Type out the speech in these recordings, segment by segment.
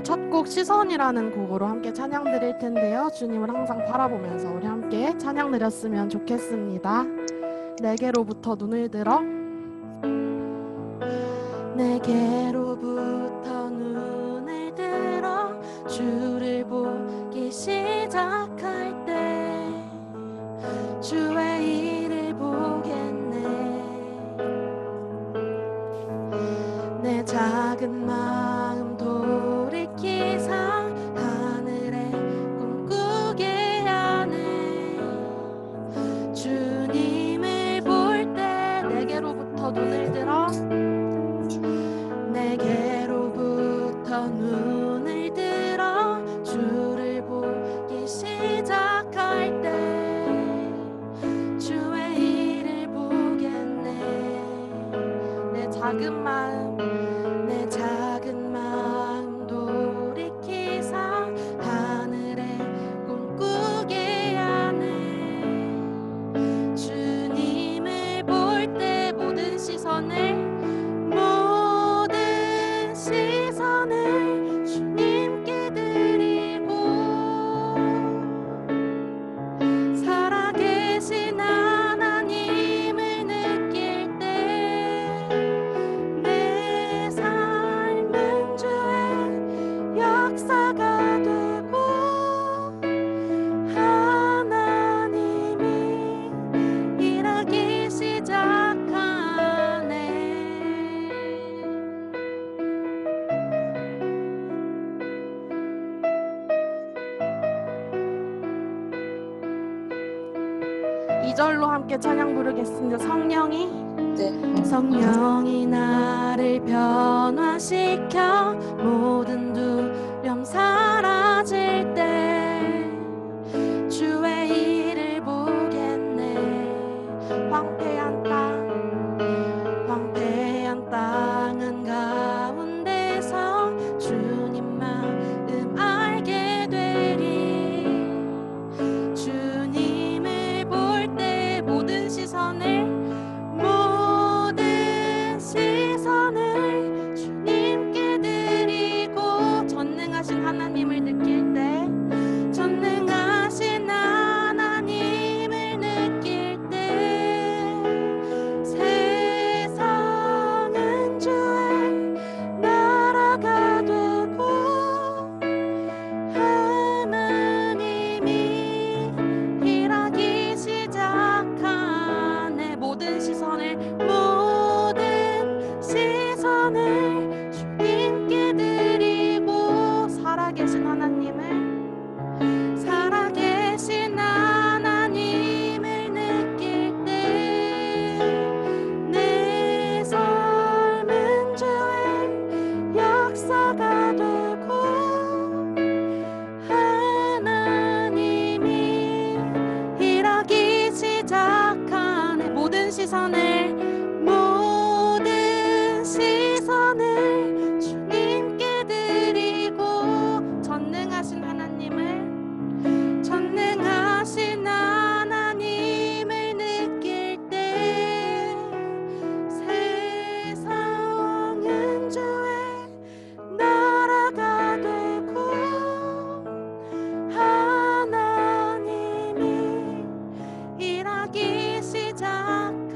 오늘 첫 곡 시선이라는 곡으로 함께 찬양 드릴 텐데요. 주님을 항상 바라보면서 우리 함께 찬양 드렸으면 좋겠습니다. 내게로부터 눈을 들어 내게로부터 눈을 들어 주를 보기 시작할 때 주의 일을 보겠네. 내 작은 마음 돌이키사 하늘에 꿈꾸게 하네. 주님을 볼 때 내게로부터 눈을 들어 내게로부터 눈을 들어 주를 보기 시작할 때 주의 일을 보겠네. 내 작은 마음 돌이키사 하늘에 꿈꾸게 하네. 주님을 볼 때 모든 시선을 주님께 드리고 살아계신 하나님을 느낄 때 내 삶은 주의 역사가 되고 하나님이 일하기 시작하네. 이 절로 함께 찬양 부르겠습니다. 성령이 나를 변화시켜 모든 두려움 사라질 때 주의 일을 보겠네. 황폐한 땅 한가운데서 주님 마음 알게 되리. 주님을 볼 때 모든 시선을 주님께 드리고 전능하신 하나님을 느낄 때 세상은 주의 나라가 되고 하나님이 일하기 시작하네. 모든 시선을 주님께 드리고 살아계신 하나님을 느낄 때 내 삶은 주의 역사가 되고 하나님이 일하기 시작하네. 모든 시선을 주님께 드리고 전능하신 하나님을 느낄 때 세상은 주의 나라가 되고 하나님이 일하기 시작하네.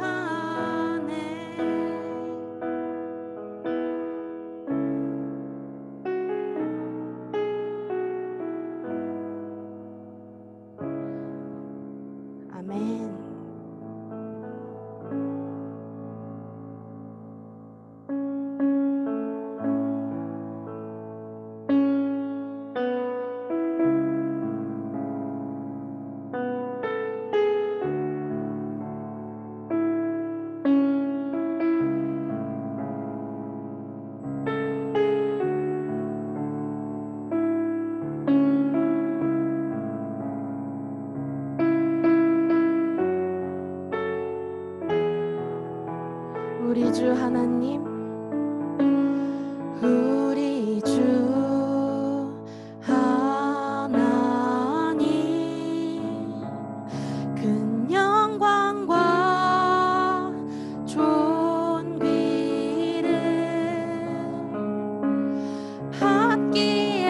아멘. 우리 주 하나님, 우리 주 하나님, 큰 영광과 존귀를 받기에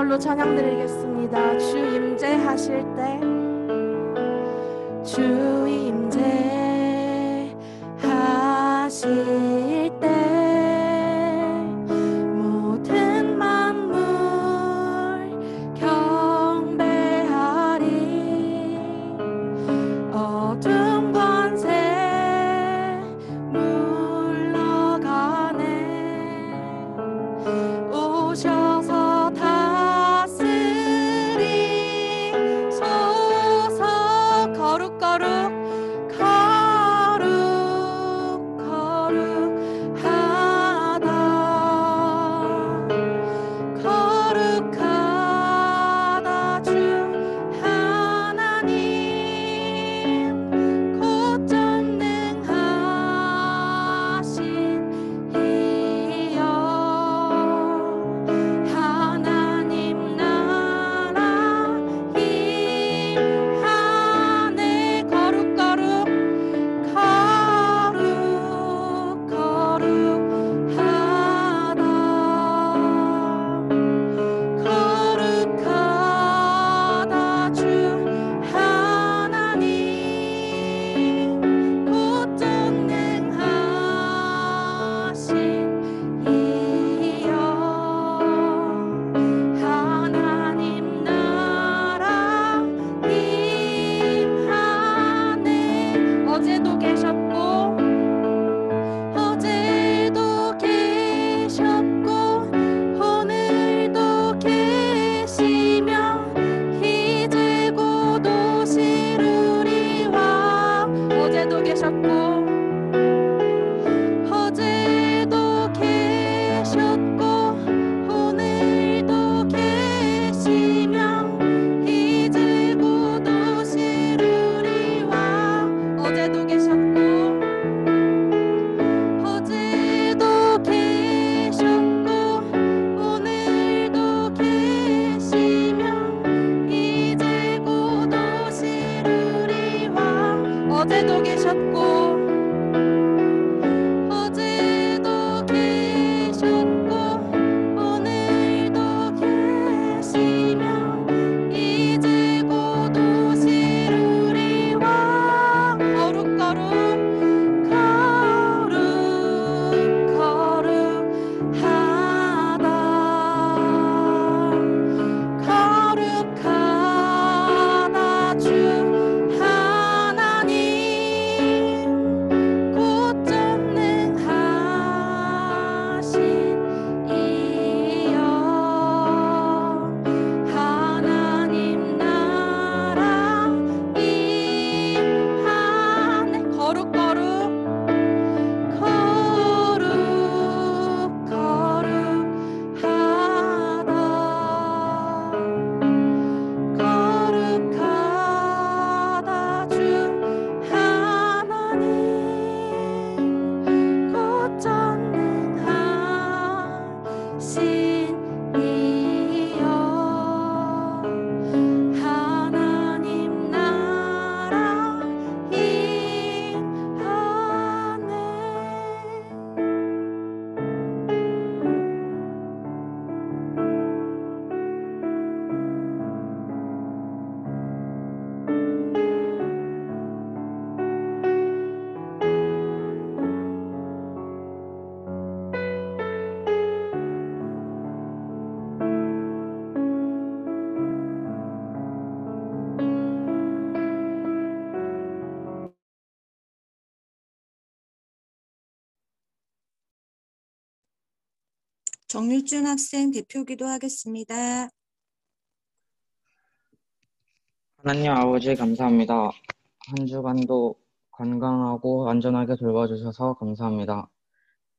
그걸로 찬양 드리겠습니다. 주 임재하실 때, 주 임재하실 때 모든 만물 경배하리. 어둠 권세 물러가네. 오셔서 다스리소서. 거룩거룩 거룩하다. 거룩하다. 주 하나님 곧 전능하신 이여. 하나님 나라 임하네. 거룩거룩 거룩하다. 거룩하다. 주 하나님 곧 전능하신 이여. 하나님 나라 임하네. 어제도 계셨고 오늘도 계시며 이제 곧 오실 우리 왕. 어제도 계셨고 오늘도 계시며 이제 곧 오실 우리 왕. 어제도 계셨고 오늘도 계시며 이제 곧 오실 우리 왕. 어제도 계셨고 오늘도 계시며 이제 곧 오실 우리 왕. 거룩하다. 주 하나님 곧 전능하신 이여. 하나님 나라 임하네. 거룩거룩 거룩하다. 주 하나님 곧 전능하신 이여. 하나님 나라 임하네. 정율준 학생 대표 기도하겠습니다. 하나님 아버지 감사합니다. 한 주간도 건강하고 안전하게 돌봐주셔서 감사합니다.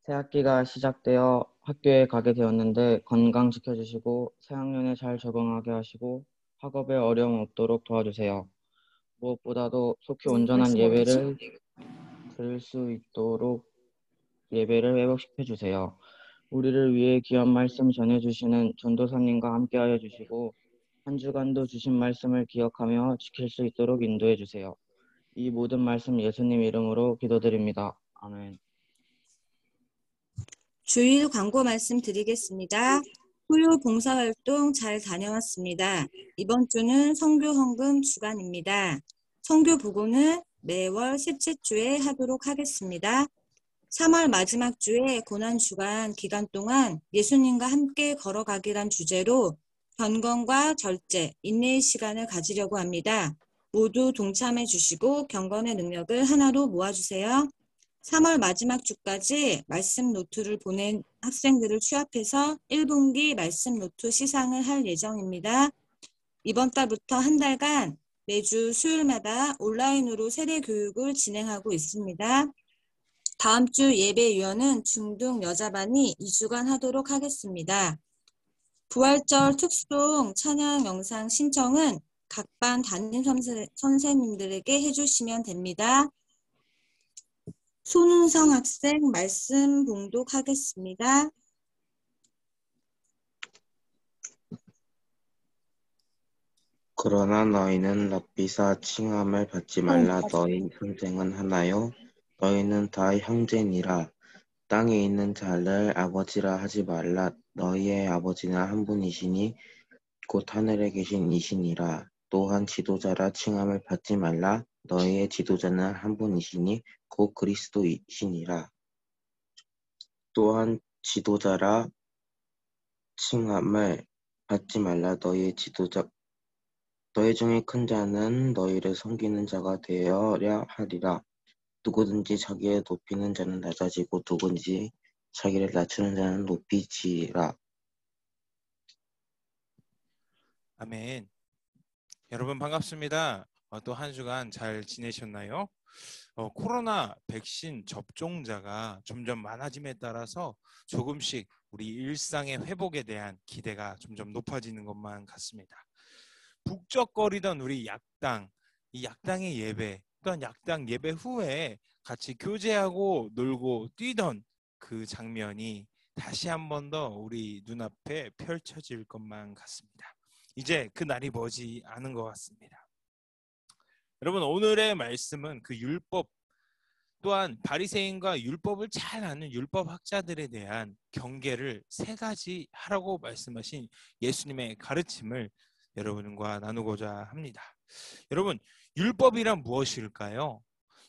새 학기가 시작되어 학교에 가게 되었는데 건강 지켜주시고 새학년에 잘 적응하게 하시고 학업에 어려움 없도록 도와주세요. 무엇보다도 속히 온전한 예배를 드릴 수 있도록 예배를 회복시켜 주세요. 우리를 위해 귀한 말씀 전해주시는 전도사님과 함께하여 주시고 한 주간도 주신 말씀을 기억하며 지킬 수 있도록 인도해 주세요. 이 모든 말씀 예수님 이름으로 기도드립니다. 아멘. 주일 광고 말씀 드리겠습니다. 후유 봉사활동 잘 다녀왔습니다. 이번 주는 선교 헌금 주간입니다. 선교 보고는 매월 셋째 주에 하도록 하겠습니다. 3월 마지막 주에 고난주간 기간 동안 예수님과 함께 걸어가기란 주제로 경건과 절제, 인내의 시간을 가지려고 합니다. 모두 동참해 주시고 경건의 능력을 하나로 모아주세요. 3월 마지막 주까지 말씀 노트를 보낸 학생들을 취합해서 1분기 말씀 노트 시상을 할 예정입니다. 이번 달부터 한 달간 매주 수요일마다 온라인으로 세례 교육을 진행하고 있습니다. 다음 주 예배 유언은 중등 여자반이 2주간 하도록 하겠습니다. 부활절 특송 찬양 영상 신청은 각 반 담임 선생님들에게 해주시면 됩니다. 손은성 학생 말씀 봉독하겠습니다. 그러나 너희는 랍비사 칭함을 받지 말라. 너희 형제는 하나요? 너희는 다 형제니라. 땅에 있는 자를 아버지라 하지 말라. 너희의 아버지는 한 분이시니 곧 하늘에 계신 이시니라. 또한 지도자라 칭함을 받지 말라. 너희의 지도자는 한 분이시니 곧 그리스도이시니라. 또한 지도자라 칭함을 받지 말라. 너희 중에 큰 자는 너희를 섬기는 자가 되어야 하리라. 누구든지 자기를 높이는 자는 낮아지고 누구든지 자기를 낮추는 자는 높이지라. 아멘. 여러분 반갑습니다. 또 한 주간 잘 지내셨나요? 코로나 백신 접종자가 점점 많아짐에 따라서 조금씩 우리 일상의 회복에 대한 기대가 점점 높아지는 것만 같습니다. 북적거리던 우리 약당, 이 약당의 예배, 또한 약당 예배 후에 같이 교제하고 놀고 뛰던 그 장면이 다시 한 번 더 우리 눈앞에 펼쳐질 것만 같습니다. 이제 그 날이 머지 않은 것 같습니다. 여러분, 오늘의 말씀은 그 율법 또한 바리새인과 율법을 잘 아는 율법학자들에 대한 경계를 3가지 하라고 말씀하신 예수님의 가르침을 여러분과 나누고자 합니다. 여러분, 율법이란 무엇일까요?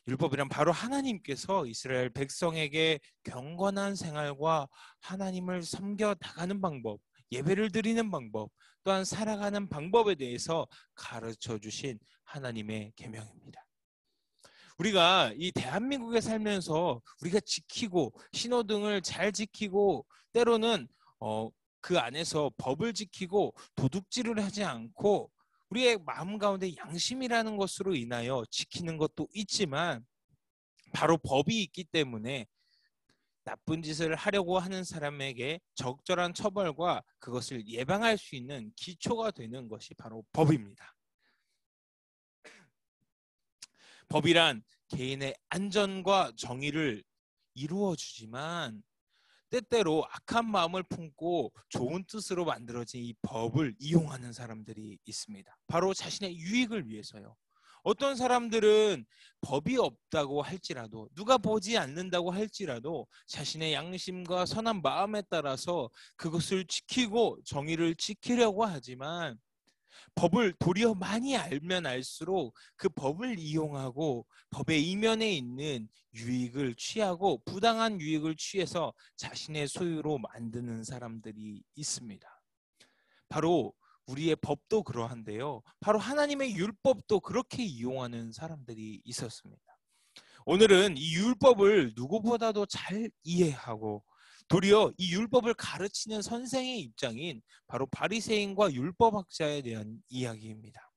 율법이란 바로 하나님께서 이스라엘 백성에게 경건한 생활과 하나님을 섬겨 나가는 방법, 예배를 드리는 방법, 또한 살아가는 방법에 대해서 가르쳐 주신 하나님의 계명입니다. 우리가 이 대한민국에 살면서 우리가 지키고 신호등을 잘 지키고 때로는 그 안에서 법을 지키고 도둑질을 하지 않고 우리의 마음 가운데 양심이라는 것으로 인하여 지키는 것도 있지만 바로 법이 있기 때문에 나쁜 짓을 하려고 하는 사람에게 적절한 처벌과 그것을 예방할 수 있는 기초가 되는 것이 바로 법입니다. 법이란 개인의 안전과 정의를 이루어주지만 때때로 악한 마음을 품고 좋은 뜻으로 만들어진 이 법을 이용하는 사람들이 있습니다. 바로 자신의 유익을 위해서요. 어떤 사람들은 법이 없다고 할지라도 누가 보지 않는다고 할지라도 자신의 양심과 선한 마음에 따라서 그것을 지키고 정의를 지키려고 하지만 법을 도리어 많이 알면 알수록 그 법을 이용하고 법의 이면에 있는 유익을 취하고 부당한 유익을 취해서 자신의 소유로 만드는 사람들이 있습니다. 바로 우리의 법도 그러한데요. 바로 하나님의 율법도 그렇게 이용하는 사람들이 있었습니다. 오늘은 이 율법을 누구보다도 잘 이해하고 도리어 이 율법을 가르치는 선생의 입장인 바로 바리새인과 율법학자에 대한 이야기입니다.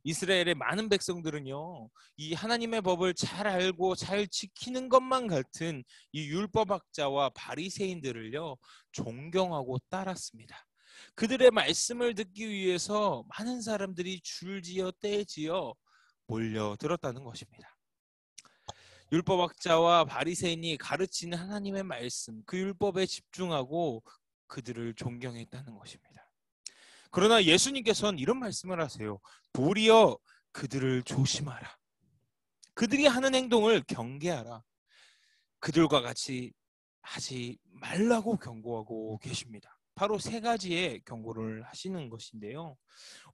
이스라엘의 많은 백성들은요, 이 하나님의 법을 잘 알고 잘 지키는 것만 같은 이 율법학자와 바리새인들을요 존경하고 따랐습니다. 그들의 말씀을 듣기 위해서 많은 사람들이 줄지어 떼지어 몰려들었다는 것입니다. 율법학자와 바리새인이 가르치는 하나님의 말씀, 그 율법에 집중하고 그들을 존경했다는 것입니다. 그러나 예수님께서는 이런 말씀을 하세요. 도리어 그들을 조심하라. 그들이 하는 행동을 경계하라. 그들과 같이 하지 말라고 경고하고 계십니다. 바로 세 가지의 경고를 하시는 것인데요.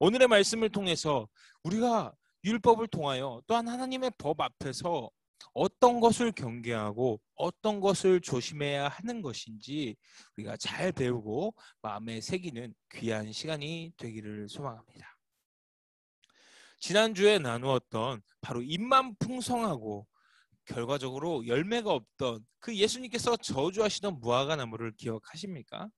오늘의 말씀을 통해서 우리가 율법을 통하여 또한 하나님의 법 앞에서 어떤 것을 경계하고 어떤 것을 조심해야 하는 것인지 우리가 잘 배우고 마음에 새기는 귀한 시간이 되기를 소망합니다. 지난주에 나누었던 바로 입만 풍성하고 결과적으로 열매가 없던 그 예수님께서 저주하시던 무화과 나무를 기억하십니까?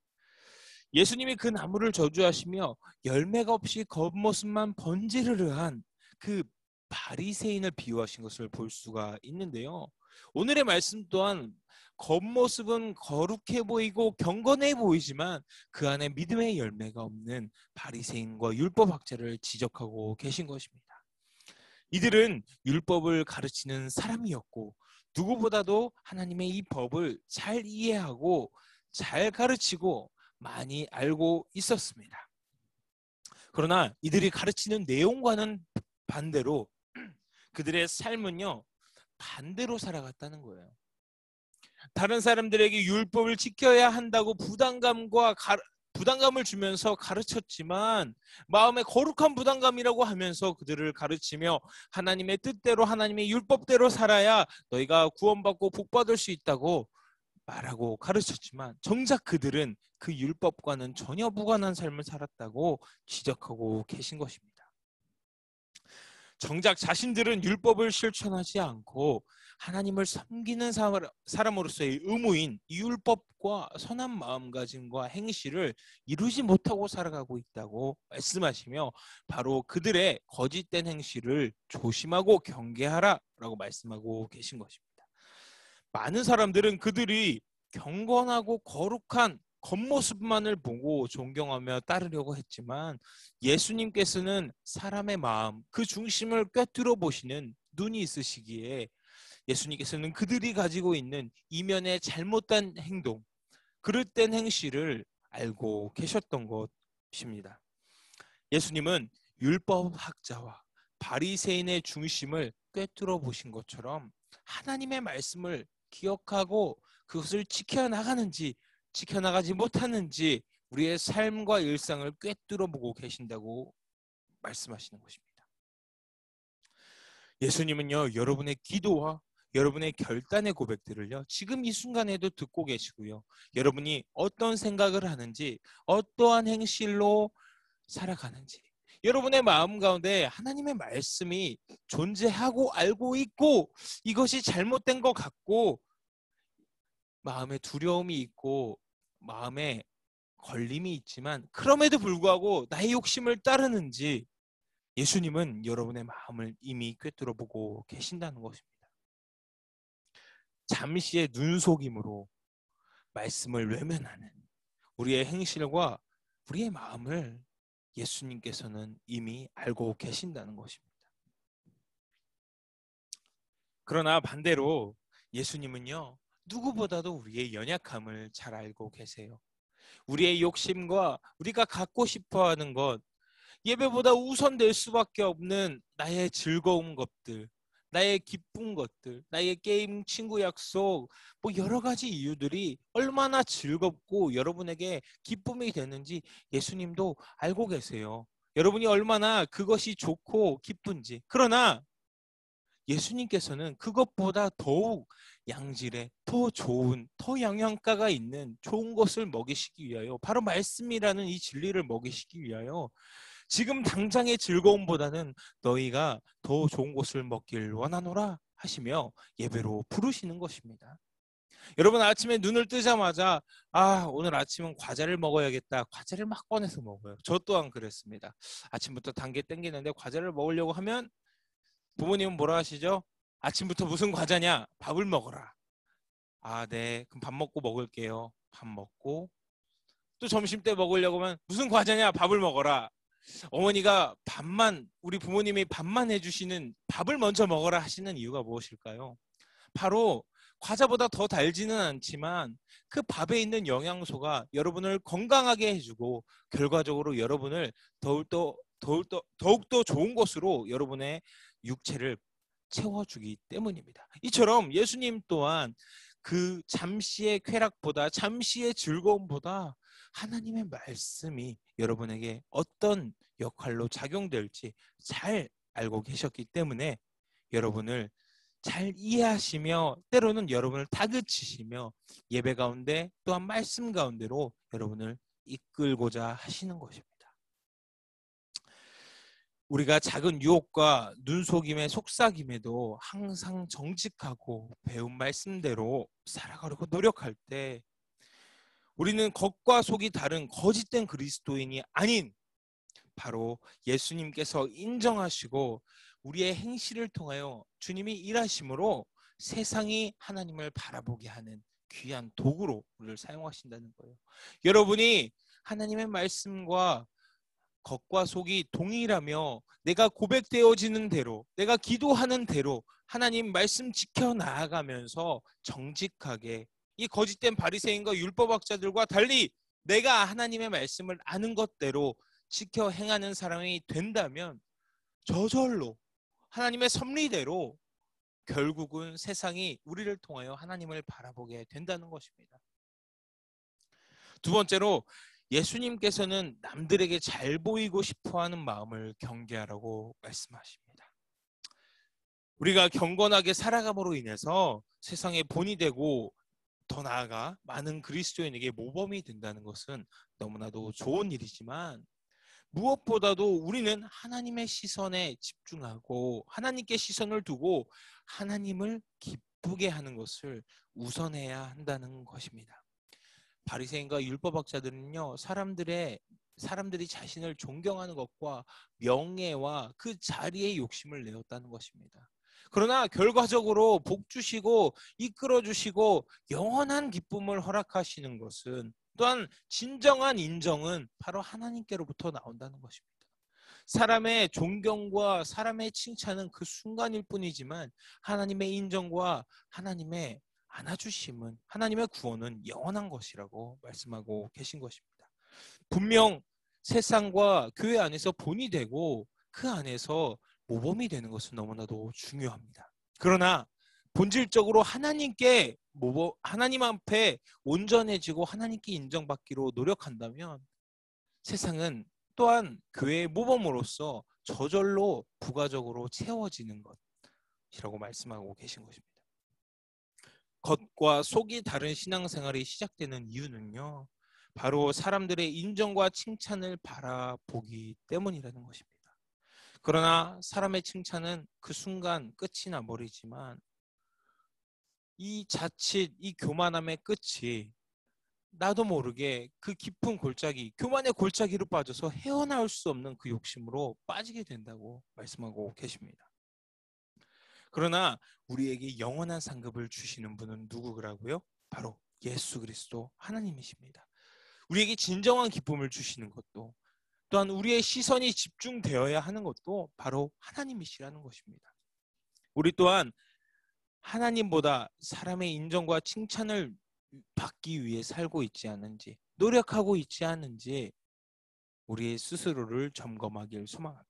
예수님이 그 나무를 저주하시며 열매가 없이 겉모습만 번지르르한 그 바리새인을 비유하신 것을 볼 수가 있는데요. 오늘의 말씀 또한 겉모습은 거룩해 보이고 경건해 보이지만 그 안에 믿음의 열매가 없는 바리새인과 율법학자를 지적하고 계신 것입니다. 이들은 율법을 가르치는 사람이었고 누구보다도 하나님의 이 법을 잘 이해하고 잘 가르치고 많이 알고 있었습니다. 그러나 이들이 가르치는 내용과는 반대로 그들의 삶은요 반대로 살아갔다는 거예요. 다른 사람들에게 율법을 지켜야 한다고 부담감을 주면서 가르쳤지만 마음에 거룩한 부담감이라고 하면서 그들을 가르치며 하나님의 뜻대로 하나님의 율법대로 살아야 너희가 구원받고 복받을 수 있다고 말하고 가르쳤지만 정작 그들은 그 율법과는 전혀 무관한 삶을 살았다고 지적하고 계신 것입니다. 정작 자신들은 율법을 실천하지 않고 하나님을 섬기는 사람으로서의 의무인 이 율법과 선한 마음가짐과 행실을 이루지 못하고 살아가고 있다고 말씀하시며 바로 그들의 거짓된 행실을 조심하고 경계하라라고 말씀하고 계신 것입니다. 많은 사람들은 그들이 경건하고 거룩한 겉모습만을 보고 존경하며 따르려고 했지만 예수님께서는 사람의 마음, 그 중심을 꿰뚫어 보시는 눈이 있으시기에 예수님께서는 그들이 가지고 있는 이면의 잘못된 행동, 그릇된 행실을 알고 계셨던 것입니다. 예수님은 율법학자와 바리새인의 중심을 꿰뚫어 보신 것처럼 하나님의 말씀을 기억하고 그것을 지켜나가는지 지켜나가지 못하는지 우리의 삶과 일상을 꿰뚫어 보고 계신다고 말씀하시는 것입니다. 예수님은요 여러분의 기도와 여러분의 결단의 고백들을요 지금 이 순간에도 듣고 계시고요. 여러분이 어떤 생각을 하는지 어떠한 행실로 살아가는지 여러분의 마음 가운데 하나님의 말씀이 존재하고 알고 있고 이것이 잘못된 것 같고 마음에 두려움이 있고 마음에 걸림이 있지만 그럼에도 불구하고 나의 욕심을 따르는지 예수님은 여러분의 마음을 이미 꿰뚫어 보고 계신다는 것입니다. 잠시의 눈속임으로 말씀을 외면하는 우리의 행실과 우리의 마음을 예수님께서는 이미 알고 계신다는 것입니다. 그러나 반대로 예수님은요 누구보다도 우리의 연약함을 잘 알고 계세요. 우리의 욕심과 우리가 갖고 싶어하는 것, 예배보다 우선될 수밖에 없는 나의 즐거운 것들, 나의 기쁜 것들, 나의 게임, 친구 약속, 뭐 여러 가지 이유들이 얼마나 즐겁고 여러분에게 기쁨이 되는지 예수님도 알고 계세요. 여러분이 얼마나 그것이 좋고 기쁜지. 그러나 예수님께서는 그것보다 더욱 양질의 더 좋은 더 영양가가 있는 좋은 것을 먹이시기 위하여 바로 말씀이라는 이 진리를 먹이시기 위하여 지금 당장의 즐거움보다는 너희가 더 좋은 것을 먹길 원하노라 하시며 예배로 부르시는 것입니다. 여러분 아침에 눈을 뜨자마자 오늘 아침은 과자를 먹어야겠다. 과자를 막 꺼내서 먹어요. 저 또한 그랬습니다. 아침부터 단 게 땡기는데 과자를 먹으려고 하면 부모님은 뭐라 하시죠? 아침부터 무슨 과자냐? 밥을 먹어라. 네. 그럼 밥 먹고 먹을게요. 밥 먹고 또 점심 때 먹으려고 하면 무슨 과자냐? 밥을 먹어라. 어머니가 우리 부모님이 밥만 해주시는 밥을 먼저 먹어라 하시는 이유가 무엇일까요? 바로 과자보다 더 달지는 않지만 그 밥에 있는 영양소가 여러분을 건강하게 해주고 결과적으로 여러분을 더욱더 좋은 것으로 여러분의 육체를 채워주기 때문입니다. 이처럼 예수님 또한 그 잠시의 쾌락보다, 잠시의 즐거움보다 하나님의 말씀이 여러분에게 어떤 역할로 작용될지 잘 알고 계셨기 때문에 여러분을 잘 이해하시며 때로는 여러분을 다그치시며 예배 가운데 또한 말씀 가운데로 여러분을 이끌고자 하시는 것입니다. 우리가 작은 유혹과 눈속임의 속삭임에도 항상 정직하고 배운 말씀대로 살아가려고 노력할 때 우리는 겉과 속이 다른 거짓된 그리스도인이 아닌 바로 예수님께서 인정하시고 우리의 행실을 통하여 주님이 일하심으로 세상이 하나님을 바라보게 하는 귀한 도구로 우리를 사용하신다는 거예요. 여러분이 하나님의 말씀과 겉과 속이 동일하며 내가 고백되어지는 대로, 내가 기도하는 대로 하나님 말씀 지켜 나아가면서 정직하게 이 거짓된 바리새인과 율법학자들과 달리 내가 하나님의 말씀을 아는 것대로 지켜 행하는 사람이 된다면 저절로 하나님의 섭리대로 결국은 세상이 우리를 통하여 하나님을 바라보게 된다는 것입니다. 두 번째로 예수님께서는 남들에게 잘 보이고 싶어하는 마음을 경계하라고 말씀하십니다. 우리가 경건하게 살아감으로 인해서 세상의 본이 되고 더 나아가 많은 그리스도인에게 모범이 된다는 것은 너무나도 좋은 일이지만 무엇보다도 우리는 하나님의 시선에 집중하고 하나님께 시선을 두고 하나님을 기쁘게 하는 것을 우선해야 한다는 것입니다. 바리새인과 율법학자들은요, 사람들이 자신을 존경하는 것과 명예와 그 자리의 욕심을 내었다는 것입니다. 그러나 결과적으로 복 주시고 이끌어 주시고 영원한 기쁨을 허락하시는 것은 또한 진정한 인정은 바로 하나님께로부터 나온다는 것입니다. 사람의 존경과 사람의 칭찬은 그 순간일 뿐이지만 하나님의 인정과 하나님의 안아주심은, 하나님의 구원은 영원한 것이라고 말씀하고 계신 것입니다. 분명 세상과 교회 안에서 본이 되고 그 안에서 모범이 되는 것은 너무나도 중요합니다. 그러나 본질적으로 하나님 앞에 온전해지고 하나님께 인정받기로 노력한다면 세상은 또한 교회의 모범으로서 저절로 부가적으로 채워지는 것이라고 말씀하고 계신 것입니다. 겉과 속이 다른 신앙생활이 시작되는 이유는요, 바로 사람들의 인정과 칭찬을 바라보기 때문이라는 것입니다. 그러나 사람의 칭찬은 그 순간 끝이 나버리지만 이 교만함의 끝이 나도 모르게 그 깊은 골짜기, 교만의 골짜기로 빠져서 헤어나올 수 없는 그 욕심으로 빠지게 된다고 말씀하고 계십니다. 그러나 우리에게 영원한 상급을 주시는 분은 누구라고요? 바로 예수 그리스도 하나님이십니다. 우리에게 진정한 기쁨을 주시는 것도, 또한 우리의 시선이 집중되어야 하는 것도 바로 하나님이시라는 것입니다. 우리 또한 하나님보다 사람의 인정과 칭찬을 받기 위해 살고 있지 않은지, 노력하고 있지 않은지 우리의 스스로를 점검하길 소망합니다.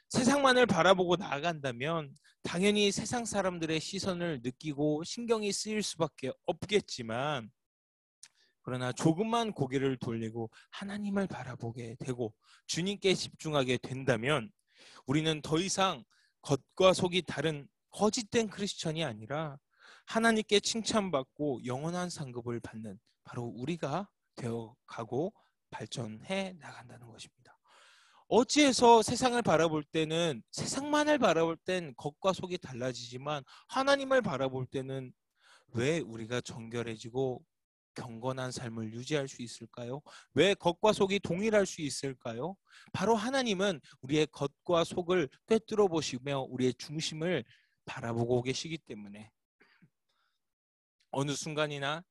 세상만을 바라보고 나아간다면 당연히 세상 사람들의 시선을 느끼고 신경이 쓰일 수밖에 없겠지만, 그러나 조금만 고개를 돌리고 하나님을 바라보게 되고 주님께 집중하게 된다면 우리는 더 이상 겉과 속이 다른 거짓된 크리스천이 아니라 하나님께 칭찬받고 영원한 상급을 받는 바로 우리가 되어가고 발전해 나간다는 것입니다. 어찌해서 세상을 바라볼 때는, 세상만을 바라볼 땐 겉과 속이 달라지지만 하나님을 바라볼 때는 왜 우리가 정결해지고 경건한 삶을 유지할 수 있을까요? 왜 겉과 속이 동일할 수 있을까요? 바로 하나님은 우리의 겉과 속을 꿰뚫어 보시며 우리의 중심을 바라보고 계시기 때문에 어느 순간이나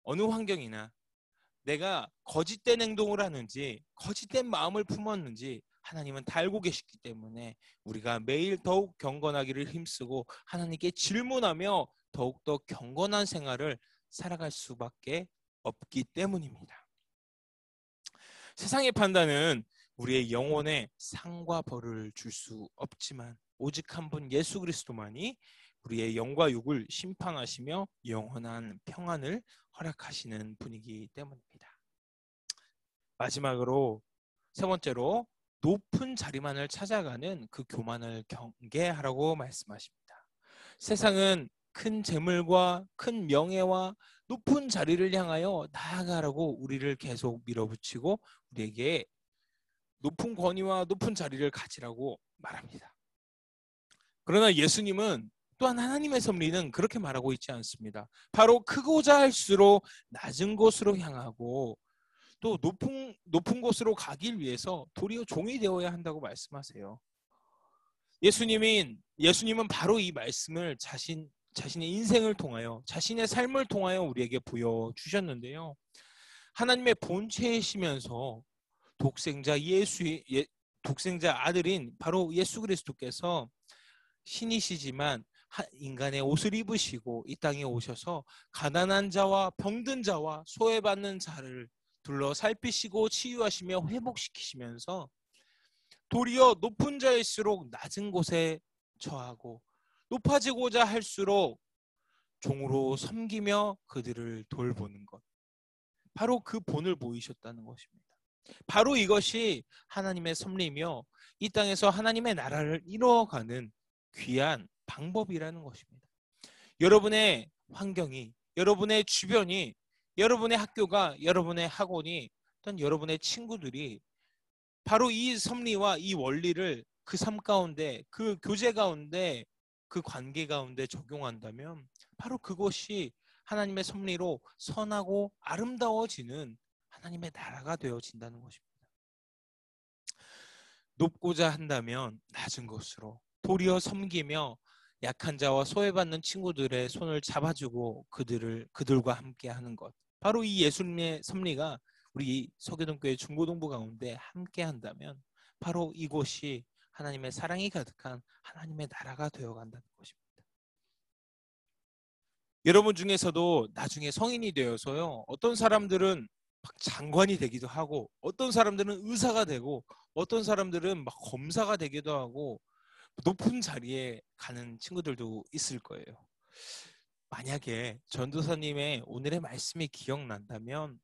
어느 환경이나 내가 거짓된 행동을 하는지 거짓된 마음을 품었는지 하나님은 다 알고 계시기 때문에 우리가 매일 더욱 경건하기를 힘쓰고 하나님께 질문하며 더욱더 경건한 생활을 살아갈 수밖에 없기 때문입니다. 세상의 판단은 우리의 영혼에 상과 벌을 줄 수 없지만 오직 한 분 예수 그리스도만이 우리의 영과 육을 심판하시며 영원한 평안을 허락하시는 분이기 때문입니다. 마지막으로 세 번째로 높은 자리만을 찾아가는 그 교만을 경계하라고 말씀하십니다. 세상은 큰 재물과 큰 명예와 높은 자리를 향하여 나아가라고 우리를 계속 밀어붙이고 우리에게 높은 권위와 높은 자리를 가지라고 말합니다. 그러나 예수님은 또한 하나님의 섭리는 그렇게 말하고 있지 않습니다. 바로 크고자 할수록 낮은 곳으로 향하고 또 높은 곳으로 가길 위해서 도리어 종이 되어야 한다고 말씀하세요. 예수님은 바로 이 말씀을 자신의 인생을 통하여 자신의 삶을 통하여 우리에게 보여주셨는데요. 하나님의 본체이시면서 독생자 아들인 바로 예수 그리스도께서 신이시지만 인간의 옷을 입으시고 이 땅에 오셔서 가난한 자와 병든 자와 소외받는 자를 둘러 살피시고 치유하시며 회복시키시면서 도리어 높은 자일수록 낮은 곳에 처하고 높아지고자 할수록 종으로 섬기며 그들을 돌보는 것. 바로 그 본을 보이셨다는 것입니다. 바로 이것이 하나님의 섭리며 이 땅에서 하나님의 나라를 이루어가는 귀한 방법이라는 것입니다. 여러분의 환경이, 여러분의 주변이, 여러분의 학교가, 여러분의 학원이, 또는 여러분의 친구들이 바로 이 섭리와 이 원리를 그 삶 가운데, 그 교제 가운데, 그 관계 가운데 적용한다면 바로 그것이 하나님의 섭리로 선하고 아름다워지는 하나님의 나라가 되어진다는 것입니다. 높고자 한다면 낮은 곳으로 도리어 섬기며 약한 자와 소외받는 친구들의 손을 잡아주고 그들과 함께 하는 것. 바로 이 예수님의 섭리가 우리 서교동교회 중고등부 가운데 함께 한다면 바로 이곳이 하나님의 사랑이 가득한 하나님의 나라가 되어간다는 것입니다. 여러분 중에서도 나중에 성인이 되어서요, 어떤 사람들은 막 장관이 되기도 하고 어떤 사람들은 의사가 되고 어떤 사람들은 막 검사가 되기도 하고 높은 자리에 가는 친구들도 있을 거예요. 만약에 전도사님의 오늘의 말씀이 기억난다면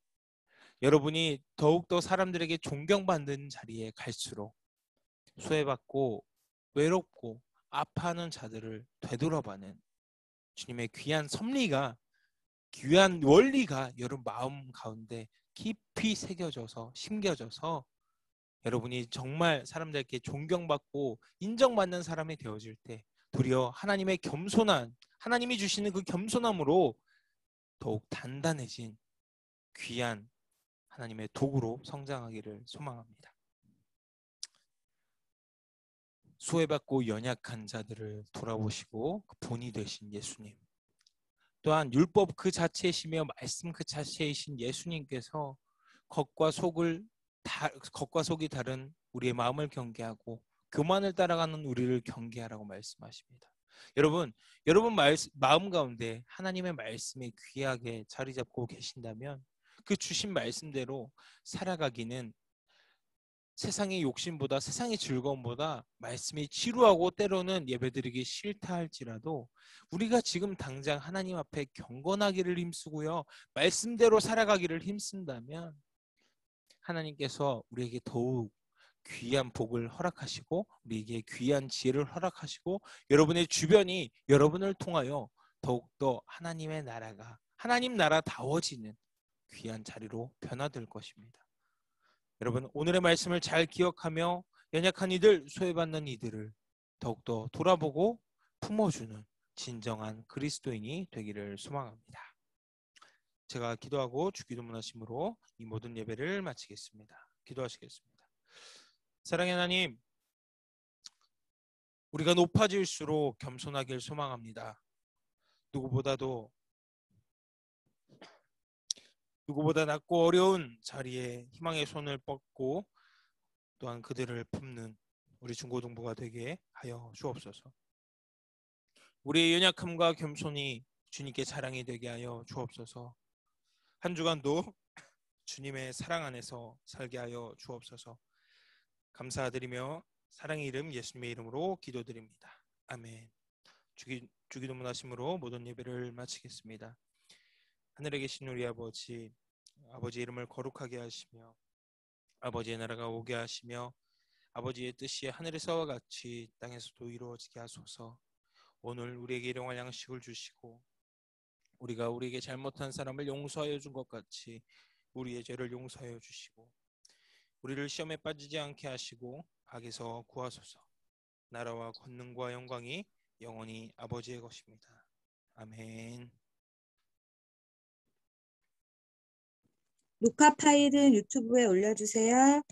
여러분이 더욱더 사람들에게 존경받는 자리에 갈수록 소외받고 외롭고 아파하는 자들을 되돌아봐는 주님의 귀한 섭리가, 귀한 원리가 여러분 마음 가운데 깊이 새겨져서 심겨져서 여러분이 정말 사람들에게 존경받고 인정받는 사람이 되어질 때 도리어 하나님의 겸손한, 하나님이 주시는 그 겸손함으로 더욱 단단해진 귀한 하나님의 도구로 성장하기를 소망합니다. 소외받고 연약한 자들을 돌아보시고 그 본이 되신 예수님, 또한 율법 그 자체이시며 말씀 그 자체이신 예수님께서 겉과 속이 다른 우리의 마음을 경계하고 교만을 따라가는 우리를 경계하라고 말씀하십니다. 여러분 마음 가운데 하나님의 말씀이 귀하게 자리 잡고 계신다면 그 주신 말씀대로 살아가기는 세상의 욕심보다, 세상의 즐거움보다 말씀이 지루하고 때로는 예배드리기 싫다 할지라도 우리가 지금 당장 하나님 앞에 경건하기를 힘쓰고요, 말씀대로 살아가기를 힘쓴다면 하나님께서 우리에게 더욱 귀한 복을 허락하시고 우리에게 귀한 지혜를 허락하시고 여러분의 주변이 여러분을 통하여 더욱더 하나님의 나라가 하나님 나라다워지는 귀한 자리로 변화될 것입니다. 여러분 오늘의 말씀을 잘 기억하며 연약한 이들, 소외받는 이들을 더욱더 돌아보고 품어주는 진정한 그리스도인이 되기를 소망합니다. 제가 기도하고 주기도문하심으로 이 모든 예배를 마치겠습니다. 기도하시겠습니다. 사랑의 하나님, 우리가 높아질수록 겸손하길 소망합니다. 누구보다 낮고 어려운 자리에 희망의 손을 뻗고 또한 그들을 품는 우리 중고등부가 되게 하여 주옵소서. 우리의 연약함과 겸손이 주님께 자랑이 되게 하여 주옵소서. 한 주간도 주님의 사랑 안에서 살게 하여 주옵소서. 감사드리며 사랑의 이름 예수님의 이름으로 기도드립니다. 아멘. 주기도문 하심으로 모든 예배를 마치겠습니다. 하늘에 계신 우리 아버지, 아버지의 이름을 거룩하게 하시며 아버지의 나라가 오게 하시며 아버지의 뜻이 하늘에서와 같이 땅에서도 이루어지게 하소서. 오늘 우리에게 일용할 양식을 주시고 우리가 우리에게 잘못한 사람을 용서하여 준 것 같이 우리의 죄를 용서하여 주시고 우리를 시험에 빠지지 않게 하시고 악에서 구하소서. 나라와 권능과 영광이 영원히 아버지의 것입니다. 아멘. 녹화 파일은 유튜브에 올려주세요.